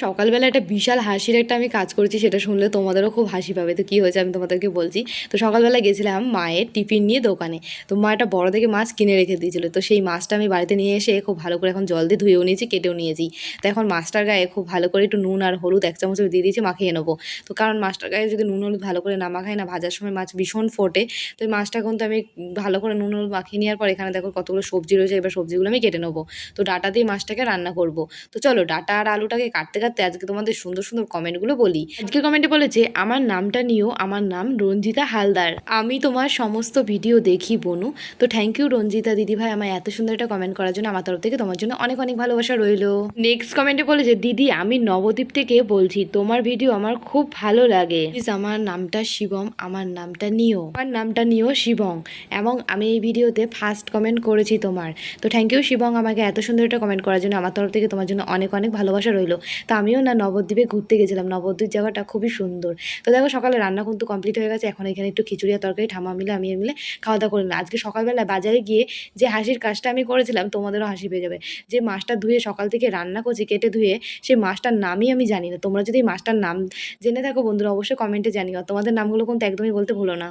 সকালবেলা একটা বিশাল হাসির একটা আমি কাজ করেছি, সেটা শুনলে তোমাদেরও খুব হাসি পাবে। তো কী হয়েছে আমি তোমাদেরকে বলছি। তো সকালবেলা গেছিলাম মায়ের টিফিন নিয়ে দোকানে। তো মা একটা বড় দেখে মাছ কিনে রেখে দিয়েছিল। তো সেই মাছটা আমি বাড়িতে নিয়ে এসে খুব ভালো করে এখন জল দিয়ে ধুয়েও নিয়েছি, কেটেও নিয়েছি। তো এখন মাছটার গায়ে খুব ভালো করে একটু নুন আর হলুদ 1 চামচ দিয়ে দিয়েছি, মাখিয়ে নেবো। তো কারণ মাছটার গায়ে যদি নুন হলুদ ভালো করে না মাখাই না, ভাজার সময় মাছ ভীষণ ফোটে। তো এই মাছটা কিন্তু আমি ভালো করে নুন হলুদ মাখিয়ে নেওয়ার পর এখানে দেখো কতগুলো সবজি রয়েছে, এবার সবজিগুলো আমি কেটে নেবো। তো ডাঁটা দিয়ে মাছটাকে রান্না করবো। তো চলো ডাঁটা আর আলুটাকে কাটতে কাটতে আজকে তোমাদের সুন্দর সুন্দর কমেন্টগুলো বলি। আজকে কমেন্টে বলেছে, আমার নামটা নিও, আমার নাম রঞ্জিতা হালদার, আমি তোমার সমস্ত ভিডিও দেখি বনু। তো থ্যাংক ইউ রঞ্জিতা দিদি ভাই আমার এত সুন্দর একটা কমেন্ট করার জন্য। আমার তরফ থেকে তোমার জন্য অনেক অনেক ভালোবাসা রইলো। নেক্সট কমেন্টে বলেছে, দিদি আমি নবদ্বীপ থেকে বলছি, তোমার ভিডিও আমার খুব ভালো লাগে, প্লিজ আমার নামটা শিবম, আমার নামটা নিও, আমার নামটা নিও শিবং, এবং আমি এই ভিডিওতে ফার্স্ট কমেন্ট করেছি তোমার। তো থ্যাংক ইউ শিবং আমাকে এত সুন্দর একটা কমেন্ট করার জন্য। আমার তরফ থেকে তোমার জন্য অনেক অনেক ভালোবাসা রইলো। তো আমিও না নবদ্বীপে ঘুরতে গেছিলাম, নবদ্বীপ জায়গাটা খুবই সুন্দর। তো দেখো সকালে রান্না কিন্তু কমপ্লিট হয়ে গেছে। এখন এখানে একটু খিচুড়ি আর তরকারি ঠামা মিলে আমি মিলে খাওয়া দাওয়া করলাম। আজকে সকালবেলা বাজারে গিয়ে যে হাসির কাজটা আমি করেছিলাম, তোমাদেরও হাসি পেয়ে যাবে। যে মাছটা ধুয়ে সকাল থেকে রান্না করছি কেটে ধুয়ে, সেই মাছটার নামই আমি জানি না। তোমরা যদি এই মাছটার নাম জেনে থাকো বন্ধুরা অবশ্যই কমেন্টে জানিও। তোমাদের নামগুলো কিন্তু একদমই বলতে ভুলো না।